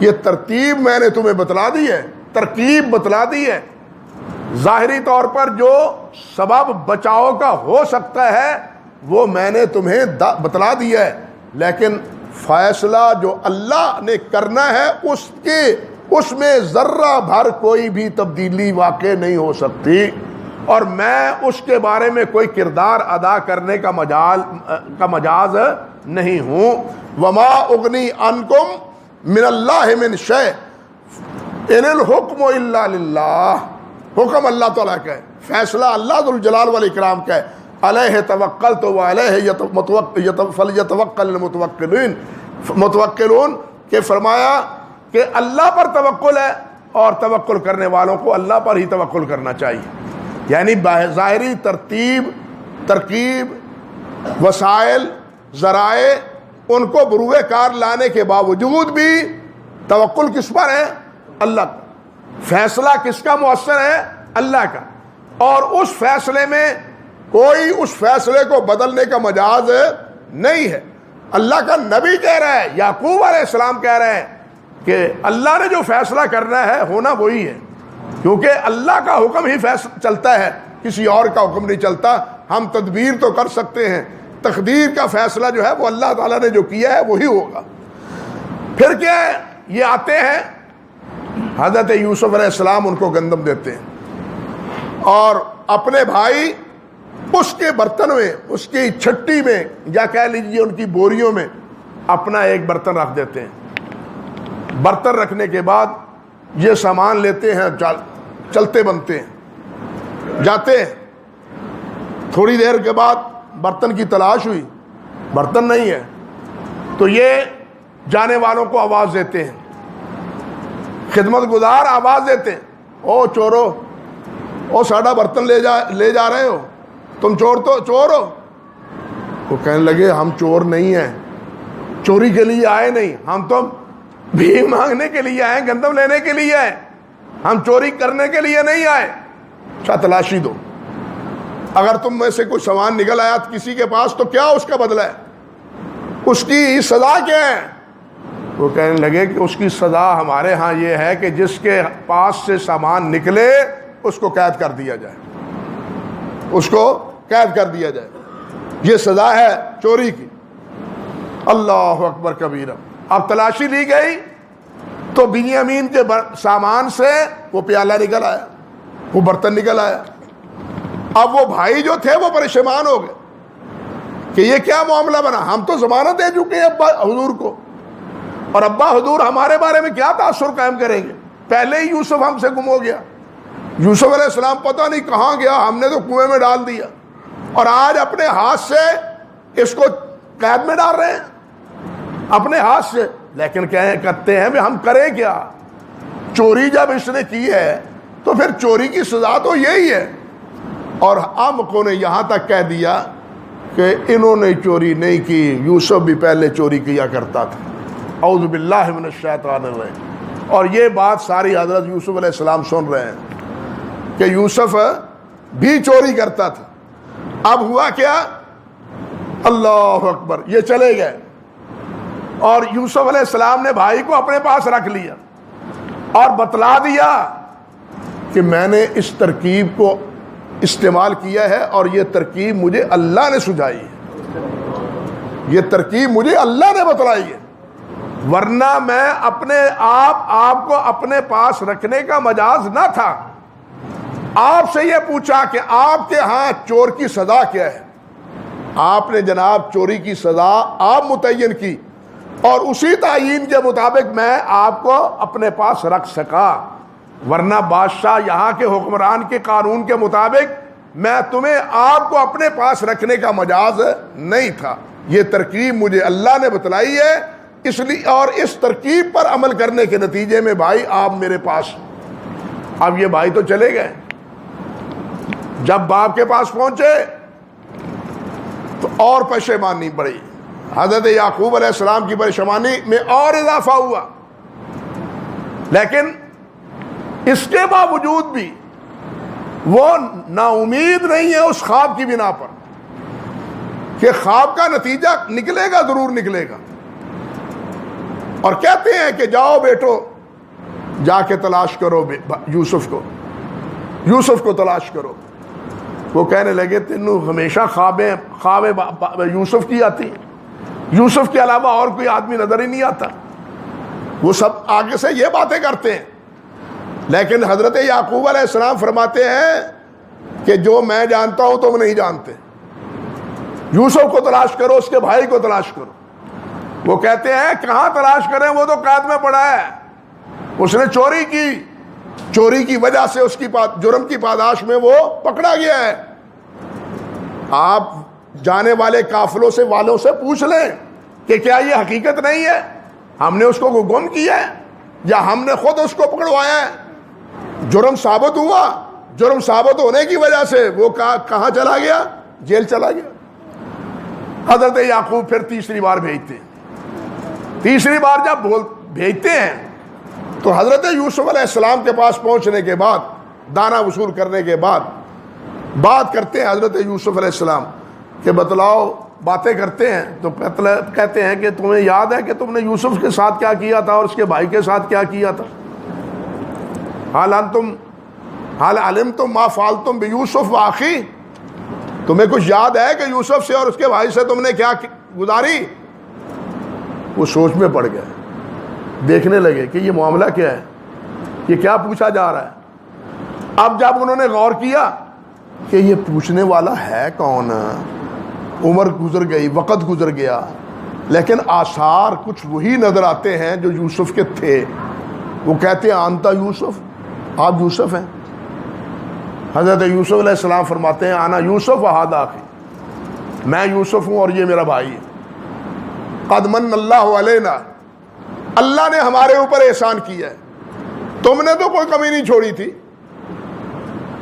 یہ ترتیب میں نے تمہیں بتلا دی ہے، ترکیب بتلا دی ہے، ظاہری طور پر جو سبب بچاؤ کا ہو سکتا ہے وہ میں نے تمہیں بتلا دیا ہے، لیکن فیصلہ جو اللہ نے کرنا ہے اس میں ذرہ بھر کوئی بھی تبدیلی واقع نہیں ہو سکتی، اور میں اس کے بارے میں کوئی کردار ادا کرنے کا مجاز نہیں ہوں۔ وما اغنی عنکم من اللہ من شیء ان الحکم الا للہ، حکم اللہ تعالیٰ کا ہے، فیصلہ اللہ ذو الجلال والاکرام کا ہے۔ علیہ توکلت وعلیہ فلیتوکل المتوکلون، کہ فرمایا کہ اللہ پر توکل ہے اور توکل کرنے والوں کو اللہ پر ہی توکل کرنا چاہیے۔ یعنی ظاہری ترکیب، وسائل، ذرائع ان کو بروئے کار لانے کے باوجود بھی توکل کس پر ہے؟ اللہ کا۔ فیصلہ کس کا مؤثر ہے؟ اللہ کا، اور اس فیصلے میں کوئی اس فیصلے کو بدلنے کا مجاز نہیں ہے۔ اللہ کا نبی کہہ رہا ہے، یعقوب علیہ السلام کہہ رہے ہیں کہ اللہ نے جو فیصلہ کرنا ہے ہونا وہی ہے، کیونکہ اللہ کا حکم ہی چلتا ہے، کسی اور کا حکم نہیں چلتا۔ ہم تدبیر تو کر سکتے ہیں، تقدیر کا فیصلہ جو ہے وہ اللہ تعالیٰ نے جو کیا ہے وہی ہوگا۔ پھر کیا ہے؟ یہ آتے ہیں حضرت یوسف علیہ السلام ان کو گندم دیتے ہیں اور اپنے بھائی اس کے برتن میں، اس کی چھٹی میں، یا کہہ لیجیے ان کی بوریوں میں اپنا ایک برتن رکھ دیتے ہیں۔ برتن رکھنے کے بعد یہ سامان لیتے ہیں، چلتے بنتے ہیں، جاتے ہیں، تھوڑی دیر کے بعد برتن کی تلاش ہوئی، برتن نہیں ہے، تو یہ جانے والوں کو آواز دیتے ہیں، خدمت گزار آواز دیتے ہیں، او چورو، او ساڑھا برتن لے جا رہے ہو، تم چور ہو؟ وہ کہنے لگے ہم چور نہیں ہیں، چوری کے لیے آئے نہیں، ہم تو بھیک مانگنے کے لیے آئے، گندم لینے کے لیے آئے، ہم چوری کرنے کے لیے نہیں آئے۔ اچھا تلاشی دو، اگر تم میں سے کوئی سامان نکل آیا کسی کے پاس تو کیا اس کا بدلہ ہے، اس کی سزا کیا ہے؟ وہ کہنے لگے کہ اس کی سزا ہمارے ہاں یہ ہے کہ جس کے پاس سے سامان نکلے اس کو قید کر دیا جائے، اس کو قید کر دیا جائے، یہ سزا ہے چوری کی۔ اللہ اکبر کبیرہ۔ اب تلاشی لی گئی تو بنیامین کے سامان سے وہ پیالہ نکل آیا، وہ برتن نکل آیا۔ اب وہ بھائی جو تھے وہ پریشان ہو گئے کہ یہ کیا معاملہ بنا، ہم تو ضمانت دے چکے ہیں ابا حضور کو، اور ابا حضور ہمارے بارے میں کیا تاثر قائم کریں گے، پہلے ہی یوسف ہم سے گم ہو گیا، یوسف علیہ السلام پتہ نہیں کہاں گیا، ہم نے تو کنویں میں ڈال دیا، اور آج اپنے ہاتھ سے اس کو قید میں ڈال رہے ہیں اپنے ہاتھ سے۔ لیکن کہتے ہیں ہم کریں کیا، چوری جب اس نے کی ہے تو پھر چوری کی سزا تو یہی ہے۔ اور عامقوں نے یہاں تک کہہ دیا کہ انہوں نے چوری نہیں کی، یوسف بھی پہلے چوری کیا کرتا تھا۔ اعوذ باللہ من الشیطان الرجیم۔ اور یہ بات ساری حضرت یوسف علیہ السلام سن رہے ہیں کہ یوسف بھی چوری کرتا تھا۔ اب ہوا کیا، اللہ اکبر، یہ چلے گئے اور یوسف علیہ السلام نے بھائی کو اپنے پاس رکھ لیا اور بتلا دیا کہ میں نے اس ترکیب کو استعمال کیا ہے اور یہ ترکیب مجھے اللہ نے سجھائی ہے، یہ ترکیب مجھے اللہ نے بتلائی ہے، ورنہ میں اپنے آپ کو اپنے پاس رکھنے کا مجاز نہ تھا۔ آپ سے یہ پوچھا کہ آپ کے ہاں چور کی سزا کیا ہے، آپ نے جناب چوری کی سزا آپ متعین کی، اور اسی تعین کے مطابق میں آپ کو اپنے پاس رکھ سکا، ورنہ بادشاہ یہاں کے حکمران کے قانون کے مطابق میں تمہیں آپ کو اپنے پاس رکھنے کا مجاز نہیں تھا۔ یہ ترکیب مجھے اللہ نے بتلائی ہے، اس لیے، اور اس ترکیب پر عمل کرنے کے نتیجے میں بھائی آپ میرے پاس۔ اب یہ بھائی تو چلے گئے، جب باپ کے پاس پہنچے تو اور پشیمانی بڑھی، حضرت یعقوب علیہ السلام کی پریشانی میں اور اضافہ ہوا۔ لیکن اس کے باوجود بھی وہ نا امید نہیں ہے اس خواب کی بنا پر کہ خواب کا نتیجہ نکلے گا، ضرور نکلے گا، اور کہتے ہیں کہ جاؤ بیٹو جا کے تلاش کرو یوسف کو تلاش کرو۔ وہ کہنے لگے تینوں ہمیشہ خواب یوسف کی آتی، یوسف کے علاوہ اور کوئی آدمی نظر ہی نہیں آتا۔ وہ سب آگے سے یہ باتیں کرتے ہیں، لیکن حضرت یعقوب علیہ السلام فرماتے ہیں کہ جو میں جانتا ہوں تم نہیں جانتے، یوسف کو تلاش کرو، اس کے بھائی کو تلاش کرو۔ وہ کہتے ہیں کہاں تلاش کریں، وہ تو قید میں پڑا ہے، اس نے چوری کی، چوری کی وجہ سے اس کی جرم کی پاداش میں وہ پکڑا گیا ہے۔ آپ جانے والے قافلوں سے والوں سے پوچھ لیں کہ کیا یہ حقیقت نہیں ہے، ہم نے اس کو گم کیا ہے یا ہم نے خود اس کو پکڑوایا ہے؟ جرم ثابت ہوا، جرم ثابت ہونے کی وجہ سے وہ کہاں چلا گیا؟ جیل چلا گیا۔ حضرت یعقوب پھر تیسری بار بھیجتے ہیں، تیسری بار جب بھیجتے ہیں تو حضرت یوسف علیہ السلام کے پاس پہنچنے کے بعد، دانہ وصول کرنے کے بعد بات کرتے ہیں حضرت یوسف علیہ السلام کہ بتلاؤ، باتیں کرتے ہیں تو کہتے ہیں کہ تمہیں یاد ہے کہ تم نے یوسف کے ساتھ کیا کیا تھا اور اس کے بھائی کے ساتھ کیا کیا تھا؟ حال علمتم ما فعلتم بیوسف واخی، تمہیں کچھ یاد ہے کہ یوسف سے اور اس کے بھائی سے تم نے کیا گزاری؟ وہ سوچ میں پڑ گئے، دیکھنے لگے کہ یہ معاملہ کیا ہے، یہ کیا پوچھا جا رہا ہے۔ اب جب انہوں نے غور کیا کہ یہ پوچھنے والا ہے کون، عمر گزر گئی، وقت گزر گیا، لیکن آثار کچھ وہی نظر آتے ہیں جو یوسف کے تھے. وہ کہتے ہیں انتا یوسف, آپ یوسف ہیں. حضرت یوسف علیہ السلام فرماتے ہیں انا یوسف وہذا اخی, میں یوسف ہوں اور یہ میرا بھائی ہے. قد من اللہ علینا, اللہ نے ہمارے اوپر احسان کیا ہے. تم نے تو کوئی کمی نہیں چھوڑی تھی,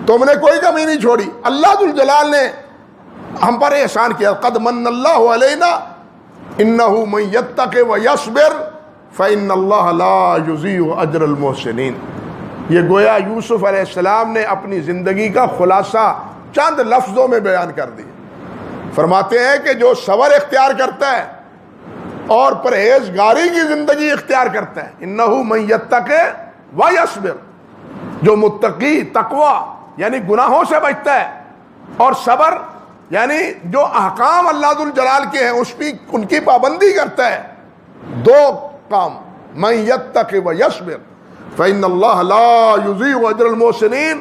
تم نے کوئی کمی نہیں چھوڑی, اللہ ذو الجلال نے ہم پر احسان کیا. قد من اللہ علینا انہ من یتق ویصبر فإن اللہ لا یضیع اجر المحسنین. یہ گویا یوسف علیہ السلام نے اپنی زندگی کا خلاصہ چند لفظوں میں بیان کر دی. فرماتے ہیں کہ جو صبر اختیار کرتا ہے اور پرہیزگاری کی زندگی اختیار کرتا ہے, انہ من یتق ویصبر, جو متقی تقوی یعنی گناہوں سے بچتا ہے, اور صبر یعنی جو احکام اللہ ذو الجلال کے ہیں ان کی پابندی کرتا ہے. دو کام, من یتق ویصبر فإن اللہ لا یضیع اجر المحسنین.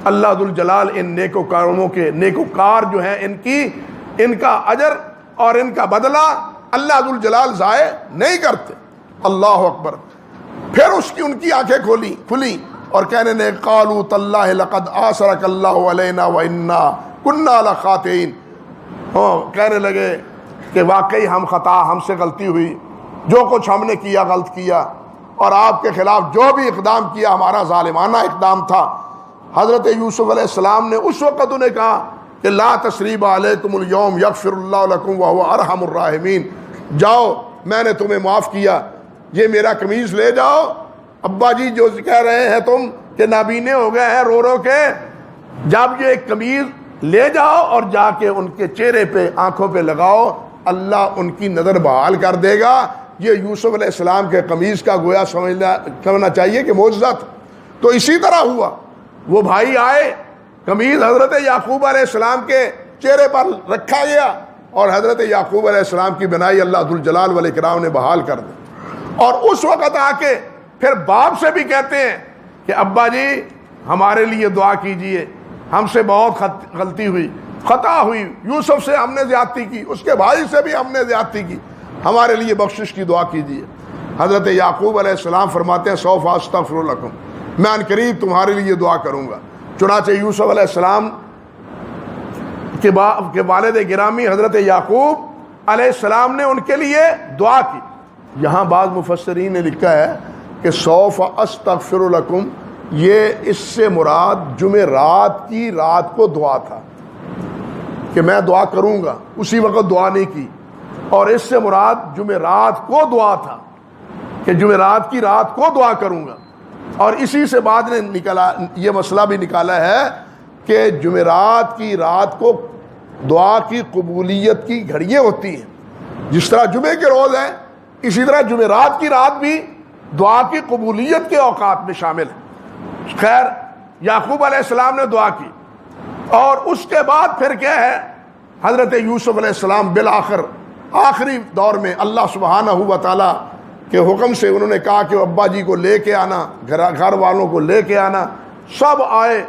اللہ ذو الجلال ان نیکوکاروں کے نیکوکار جو ہیں ان کا اجر اور ان کا بدلہ اللہ ذو الجلال ضائع نہیں کرتے. اللہ اکبر. پھر ان کی آنکھیں کھلی اور کہنے نے قالوا تاللہ لقد آثرک اللہ علینا وانا کنا لخاطئین. کہنے لگے کہ واقعی ہم سے غلطی ہوئی, جو کچھ ہم نے کیا غلط کیا, اور آپ کے خلاف جو بھی اقدام کیا ہمارا ظالمانہ اقدام تھا. حضرت یوسف علیہ السلام نے اس وقت انہیں کہا کہ لا تثریب علیکم اليوم یغفر اللہ لکم وہو ارحم الراحمین. جاؤ میں نے تمہیں معاف کیا, یہ میرا قمیض لے جاؤ. ابا جی جو کہہ رہے ہیں تم کہ نابینے ہو گئے ہیں رو کے, جب یہ قمیض لے جاؤ اور جا کے ان کے چہرے پہ آنکھوں پہ لگاؤ, اللہ ان کی نظر بحال کر دے گا. یہ یوسف علیہ السلام کے قمیض کا گویا سمجھنا چاہیے کہ معجزہ تھا. تو اسی طرح ہوا, وہ بھائی آئے, قمیض حضرت یعقوب علیہ السلام کے چہرے پر رکھا گیا, اور حضرت یعقوب علیہ السلام کی بنائی اللہ ذو الجلال والاکرام نے بحال کر دی. اور اس وقت آ کے پھر باپ سے بھی کہتے ہیں کہ ابا جی ہمارے لیے دعا کیجئے, ہم سے بہت غلطی ہوئی, خطا ہوئی, یوسف سے ہم نے زیادتی کی, اس کے بھائی سے بھی ہم نے زیادتی کی, ہمارے لیے بخشش کی دعا کیجئے. حضرت یعقوب علیہ السلام فرماتے ہیں سوف استغفر لکم, میں ان قریب تمہارے لیے دعا کروں گا. چنانچہ یوسف علیہ السلام کے والد گرامی حضرت یعقوب علیہ السلام نے ان کے لیے دعا کی. یہاں بعض مفسرین نے لکھا ہے کہ سوف استغفر لکم, یہ اس سے مراد جمعرات کی رات کو دعا تھا کہ میں دعا کروں گا, اسی وقت دعا نہیں کی. اور اس سے مراد جمعرات کو دعا تھا کہ جمعرات کی رات کو دعا کروں گا. اور اسی سے بعد نے یہ مسئلہ بھی نکالا ہے کہ جمعرات کی رات کو دعا کی قبولیت کی گھڑیاں ہوتی ہیں. جس طرح جمعے کے روز ہیں اسی طرح جمعرات کی رات بھی دعا کی قبولیت کے اوقات میں شامل ہے. خیر, یعقوب علیہ السلام نے دعا کی, اور اس کے بعد پھر کیا ہے, حضرت یوسف علیہ السلام بالآخر آخری دور میں اللہ سبحانہ و تعالیٰ کے حکم سے انہوں نے کہا کہ ابا جی کو لے کے آنا, گھر والوں کو لے کے آنا. سب آئے,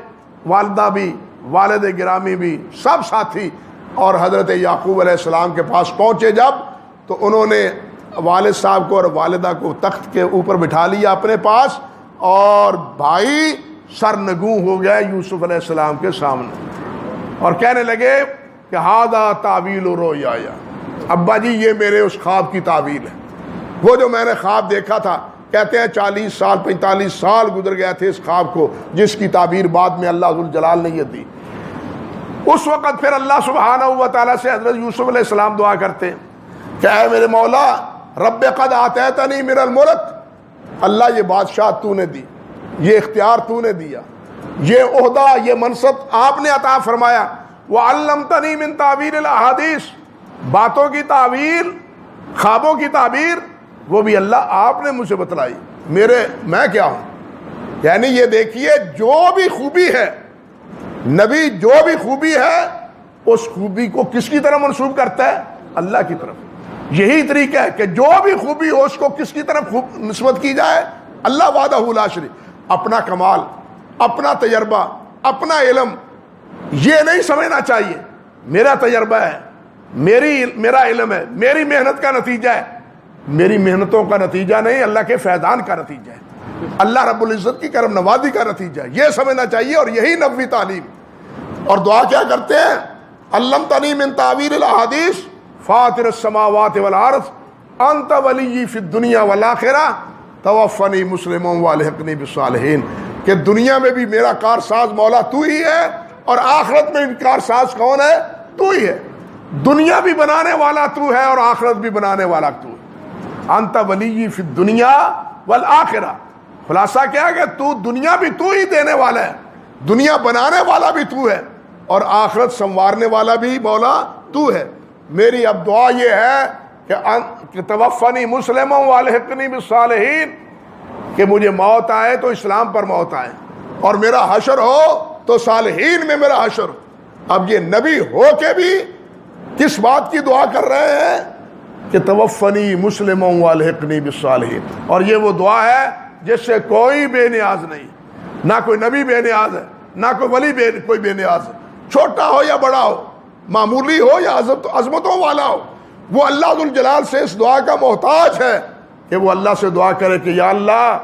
والدہ بھی, والد گرامی بھی, سب ساتھی, اور حضرت یعقوب علیہ السلام کے پاس پہنچے جب, تو انہوں نے والد صاحب کو اور والدہ کو تخت کے اوپر بٹھا لیا اپنے پاس, اور بھائی سرنگوں ہو گیا یوسف علیہ السلام کے سامنے اور کہنے لگے کہ ھذا تعویل رؤیایا, ابا جی یہ میرے اس خواب کی تعویل ہے, وہ جو میں نے خواب دیکھا تھا. کہتے ہیں 40 سال 45 سال گزر گئے تھے اس خواب کو, جس کی تعبیر بعد میں اللہ ذو الجلال نے یہ دی. اس وقت پھر اللہ سبحانہ و تعالیٰ سے حضرت یوسف علیہ السلام دعا کرتے ہیں کہ اے میرے مولا رب قد آتیتنی من الملک, اللہ یہ بادشاہ تو نے دی, یہ اختیار تو نے دیا, یہ عہدہ یہ منصب آپ نے عطا فرمایا. وعلمتنی من تعبیر الاحادیث, باتوں کی تعبیر, خوابوں کی تعبیر وہ بھی اللہ آپ نے مجھے بتلائی. میں کیا ہوں, یعنی یہ دیکھیے جو بھی خوبی ہے نبی, جو بھی خوبی ہے اس خوبی کو کس کی طرف منسوب کرتا ہے, اللہ کی طرف. یہی طریقہ ہے کہ جو بھی خوبی ہو اس کو کس کی طرف نسبت کی جائے, اللہ وحدہ لا شریک. اپنا کمال, اپنا تجربہ, اپنا علم یہ نہیں سمجھنا چاہیے. میرا تجربہ ہے, میرا علم ہے، میری محنت کا نتیجہ ہے، میری محنتوں کا نتیجہ نہیں، اللہ کے فیضان کا نتیجہ ہے، اللہ رب العزت کی کرم نوازی کا نتیجہ ہے، یہ سمجھنا چاہیے۔ اور یہی نبوی تعلیم۔ اور دعا کیا کرتے ہیں؟ علمتنی من تعویل الاحادیث فاطر السماوات والارض انت ولی فی الدنیا والآخرہ توفنی مسلما والحقنی بالصالحین، کہ دنیا میں بھی میرا کارساز مولا تو ہی ہے اور آخرت میں بھی کارساز کون ہے؟ تو ہی ہے۔ دنیا بھی بنانے والا تو ہے اور آخرت بھی بنانے والا تو ہے۔ انت ولی فی الدنیا والآخرہ، خلاصہ کیا ہے کہ تو دنیا بھی تو ہی دینے والا ہے، دنیا بنانے والا بھی تو ہے اور آخرت سنوارنے والا بھی مولا تو ہے۔ میری اب دعا یہ ہے کہ توفنی مسلما والحقنی بالصالحین، کہ مجھے موت آئے تو اسلام پر موت آئے اور میرا حشر ہو تو صالحین میں میرا حشر ہو۔ اب یہ نبی ہو کے بھی کس بات کی دعا کر رہے ہیں؟ کہ توفنی مسلما والحقنی بالصالحین۔ اور یہ وہ دعا ہے جس سے کوئی بے نیاز نہیں، نہ کوئی نبی بے نیاز ہے، نہ کوئی ولی کوئی بے نیاز ہے، چھوٹا ہو یا بڑا ہو، معمولی ہو یا عظمتوں والا ہو، وہ اللہ ذوالجلال سے اس دعا کا محتاج ہے کہ وہ اللہ سے دعا کرے کہ یا اللہ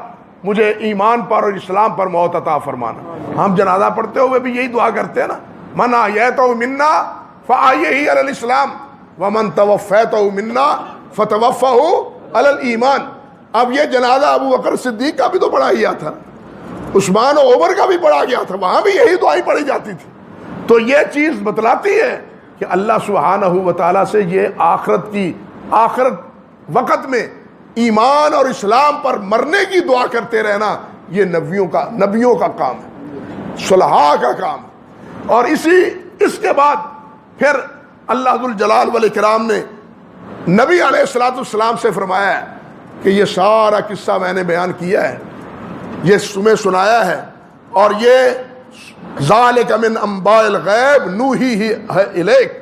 مجھے ایمان پر اور اسلام پر موت عطا فرمانا۔ ہم جنازہ پڑھتے ہوئے بھی یہی دعا کرتے ہیں نا، من احییتہ منا فاحیہ علی الاسلام ومن توفیتہ منا فتوفہ علی الایمان۔ اب یہ جنازہ ابو بکر صدیق کا بھی تو پڑھا گیا تھا، عثمان و عمر کا بھی پڑھا گیا تھا، وہاں بھی یہی دعائیں پڑھی جاتی تھی۔ تو یہ چیز بتلاتی ہے کہ اللہ سبحانہ و تعالیٰ سے یہ آخرت وقت میں ایمان اور اسلام پر مرنے کی دعا کرتے رہنا، یہ نبیوں کا کام ہے، صلحاء کا کام ہے۔ اور اس کے بعد پھر اللہ ذوالجلال والاکرام نے نبی علیہ الصلوۃ والسلام سے فرمایا ہے کہ یہ سارا قصہ میں نے بیان کیا ہے، یہ تمہیں سنایا ہے، اور یہ ذالک من انباء الغیب نوحیہ الیک،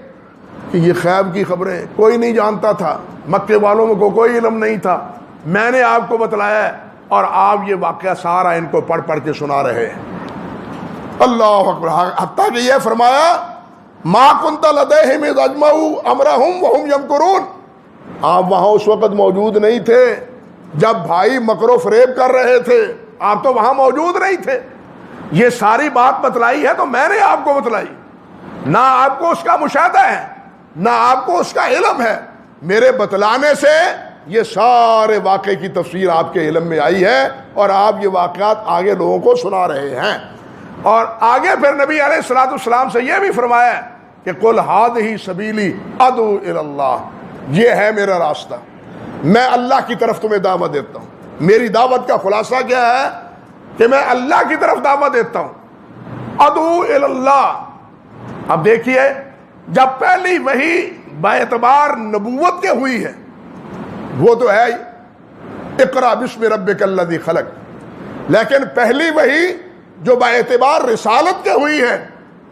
کہ یہ غیب کی خبریں کوئی نہیں جانتا تھا، مکے والوں کو کوئی علم نہیں تھا، میں نے آپ کو بتلایا ہے اور آپ یہ واقعہ سارا ان کو پڑھ پڑھ کے سنا رہے ہیں۔ اللہ اکبر۔ حتیٰ کہ یہ فرمایا ما کنت لدیہم اذ اجمعوا امرہم وہم یمکرون، آپ وہاں اس وقت موجود نہیں تھے جب بھائی مکر و فریب کر رہے تھے، آپ تو وہاں موجود نہیں تھے۔ یہ ساری بات بتلائی ہے تو میں نے آپ کو بتلائی، نہ آپ کو اس کا مشاہدہ ہے نہ آپ کو اس کا علم ہے، میرے بتلانے سے یہ سارے واقعے کی تفسیر آپ کے علم میں آئی ہے اور آپ یہ واقعات آگے لوگوں کو سنا رہے ہیں۔ اور آگے پھر نبی علیہ الصلوۃ والسلام سے یہ بھی فرمایا ہے کہ قل ھذہ سبیلی ادعو الی اللہ، یہ ہے میرا راستہ، میں اللہ کی طرف تمہیں دعوت دیتا ہوں۔ میری دعوت کا خلاصہ کیا ہے کہ میں اللہ کی طرف دعوت دیتا ہوں، ادعو الی اللہ۔ اب دیکھیے، جب پہلی وحی باعتبار نبوت کے ہوئی ہے وہ تو ہے اقرا بسم ربک الذی خلق، لیکن پہلی وحی جو باعتبار رسالت کے ہوئی ہے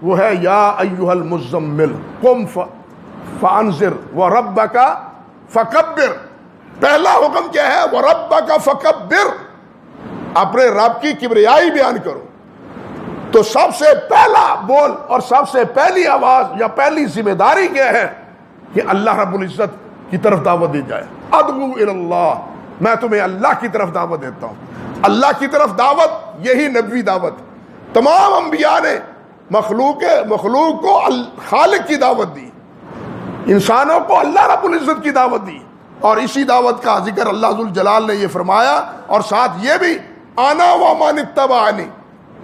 وہ ہے یا ایھا المزمل قم فانذر وربک فکبر۔ پہلا حکم کیا ہے؟ وربک فکبر، اپنے رب کی کبریائی بیان کرو۔ تو سب سے پہلا بول اور سب سے پہلی آواز یا پہلی ذمہ داری کیا ہے کہ اللہ رب العزت کی طرف دعوت دی جائے۔ ادعو الی اللہ، میں تمہیں اللہ کی طرف دعوت دیتا ہوں۔ اللہ کی طرف دعوت یہی نبوی دعوت۔ تمام انبیاء نے مخلوق کو خالق کی دعوت دی، انسانوں کو اللہ رب العزت کی دعوت دی، اور اسی دعوت کا ذکر اللہ ذوالجلال نے یہ فرمایا، اور ساتھ یہ بھی انا ومن اتبعنی،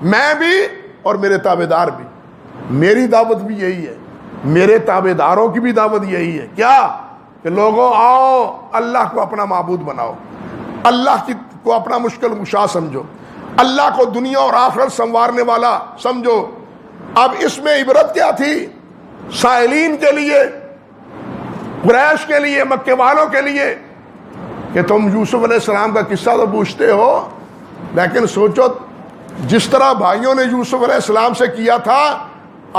میں بھی اور میرے تابع دار بھی۔ میری دعوت بھی یہی ہے، میرے تابع داروں کی بھی دعوت یہی ہے۔ کیا؟ کہ لوگوں آؤ اللہ کو اپنا معبود بناؤ، اللہ کو اپنا مشکل کشا سمجھو، اللہ کو دنیا اور آخرت سنوارنے والا سمجھو۔ اب اس میں عبرت کیا تھی؟ سائلین کے لیے، قریش کے لیے، مکے والوں کے لیے، کہ تم یوسف علیہ السلام کا قصہ تو پوچھتے ہو، لیکن سوچو جس طرح بھائیوں نے یوسف علیہ السلام سے کیا تھا،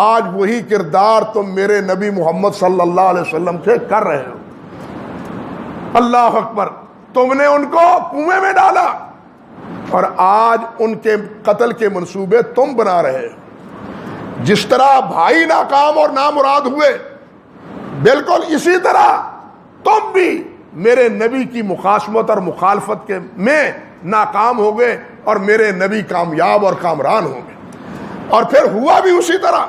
آج وہی کردار تم میرے نبی محمد صلی اللہ علیہ وسلم سے کر رہے ہو۔ اللہ اکبر۔ تم نے ان کو کنویں میں ڈالا اور آج ان کے قتل کے منصوبے تم بنا رہے ہو۔ جس طرح بھائی ناکام اور نامراد ہوئے، بالکل اسی طرح تم بھی میرے نبی کی مخاصمت اور مخالفت کے میں ناکام ہو گئے اور میرے نبی کامیاب اور کامران ہوں گے. اور پھر ہوا بھی اسی طرح.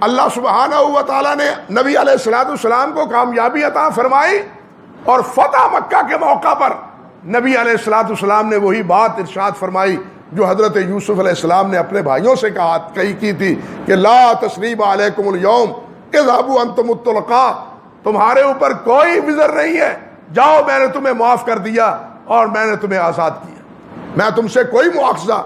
اللہ سبحانہ و تعالیٰ نے نبی علیہ الصلوۃ والسلام کو کامیابی عطا فرمائی اور فتح مکہ کے موقع پر نبی علیہ الصلوۃ والسلام نے وہی بات ارشاد فرمائی جو حضرت یوسف علیہ السلام نے اپنے بھائیوں سے کی تھی کہ لا تثریب علیکم اليوم اذهبوا انتم الطلقاء، تمہارے اوپر کوئی وزر نہیں ہے، جاؤ میں نے تمہیں معاف کر دیا اور میں نے تمہیں آزاد کیا. میں تم سے کوئی مواخذہ،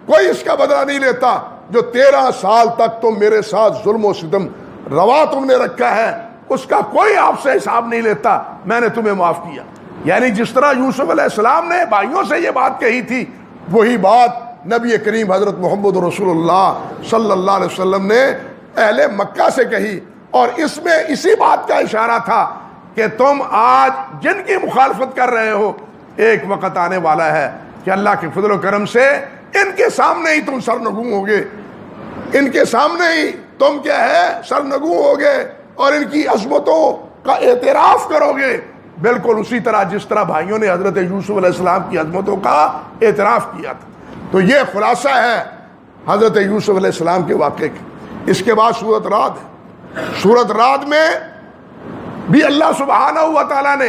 کوئی اس کا بدلہ نہیں لیتا. جو 13 سال تک تم میرے ساتھ ظلم و ستم روا تم نے رکھا ہے اس کا کوئی آپ سے حساب نہیں لیتا، میں نے تمہیں معاف کیا. یعنی جس طرح یوسف علیہ السلام نے بھائیوں سے یہ بات کہی تھی وہی بات نبی کریم حضرت محمد رسول اللہ صلی اللہ علیہ وسلم نے اہل مکہ سے کہی. اور اس میں اسی بات کا اشارہ تھا کہ تم آج جن کی مخالفت کر رہے ہو ایک وقت آنے والا ہے کہ اللہ کے فضل و کرم سے ان کے سامنے ہی تم سرنگوں ہوگے، ان کے سامنے ہی تم کیا ہے سرنگوں ہوگے اور ان کی عظمتوں کا اعتراف کرو گے، بالکل اسی طرح جس طرح بھائیوں نے حضرت یوسف علیہ السلام کی عظمتوں کا اعتراف کیا تھا. تو یہ خلاصہ ہے حضرت یوسف علیہ السلام کے واقعے کی. اس کے بعد سورۃ رعد ہے. سورۃ رعد میں بھی اللہ سبحانہ و تعالیٰ نے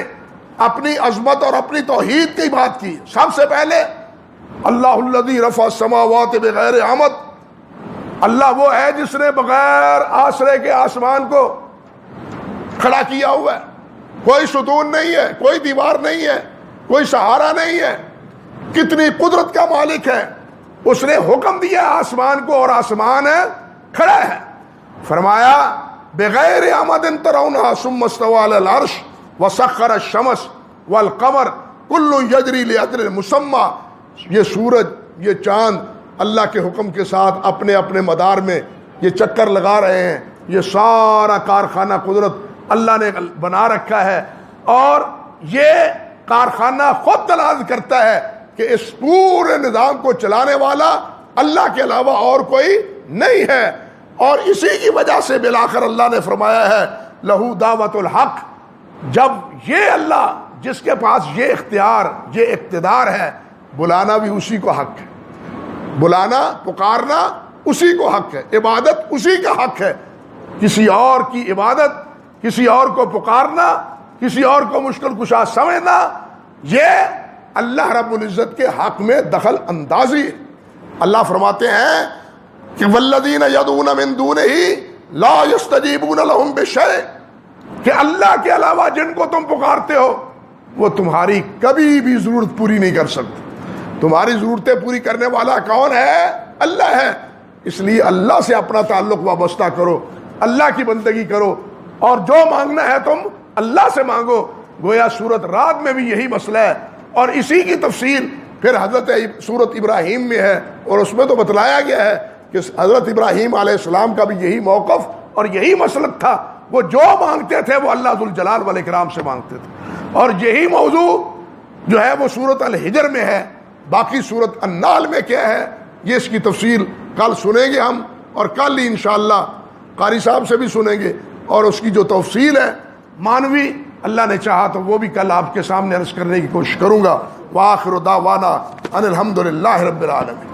اپنی عظمت اور اپنی توحید کی بات کی. سب سے پہلے اللہ الذی رفع السماوات بغیر عمد، اللہ وہ ہے جس نے بغیر آسرے کے آسمان کو کھڑا کیا ہوا ہے. کوئی ستون نہیں ہے، کوئی دیوار نہیں ہے، کوئی سہارا نہیں ہے. کتنی قدرت کا مالک ہے. اس نے حکم دیا آسمان کو اور آسمان کھڑا ہے. فرمایا بغیر عمد ترونها ثم استوى على العرش وسخر الشمس والقمر كل يجري لاجل مسمى. یہ سورج، یہ چاند اللہ کے حکم کے ساتھ اپنے اپنے مدار میں یہ چکر لگا رہے ہیں. یہ سارا کارخانہ قدرت اللہ نے بنا رکھا ہے اور یہ کارخانہ خود دلالت کرتا ہے کہ اس پورے نظام کو چلانے والا اللہ کے علاوہ اور کوئی نہیں ہے. اور اسی کی وجہ سے بالآخر اللہ نے فرمایا ہے لہو دعوت الحق. جب یہ اللہ جس کے پاس یہ اختیار، یہ اقتدار ہے، بلانا بھی اسی کو حق ہے، بلانا پکارنا اسی کو حق ہے، عبادت اسی کا حق ہے. کسی اور کی عبادت، کسی اور کو پکارنا، کسی اور کو مشکل کشا سمجھنا، یہ اللہ رب العزت کے حق میں دخل اندازی. اللہ فرماتے ہیں کہ والذین یدعون من دونہ لا یستجیبون لهم بشیء، کہ اللہ کے علاوہ جن کو تم پکارتے ہو وہ تمہاری کبھی بھی ضرورت پوری نہیں کر سکتے. تمہاری ضرورتیں پوری کرنے والا کون ہے؟ اللہ ہے. اس لیے اللہ سے اپنا تعلق وابستہ کرو، اللہ کی بندگی کرو اور جو مانگنا ہے تم اللہ سے مانگو. گویا سورۃ رعد میں بھی یہی مسئلہ ہے اور اسی کی تفصیل پھر حضرت سورۃ ابراہیم میں ہے اور اس میں تو بتلایا گیا ہے کہ حضرت ابراہیم علیہ السلام کا بھی یہی موقف اور یہی مسلک تھا. وہ جو مانگتے تھے وہ اللہ ذوالجلال والاکرام سے مانگتے تھے اور یہی موضوع جو ہے وہ سورۃ الحجر میں ہے. باقی سورۃ النحل میں کیا ہے یہ اس کی تفصیل کل سنیں گے ہم اور کل ہی انشاءاللہ قاری صاحب سے بھی سنیں گے اور اس کی جو تفصیل ہے مانوی اللہ نے چاہا تو وہ بھی کل آپ کے سامنے عرض کرنے کی کوشش کروں گا. وآخر دعوانا ان الحمد للہ رب العالمین.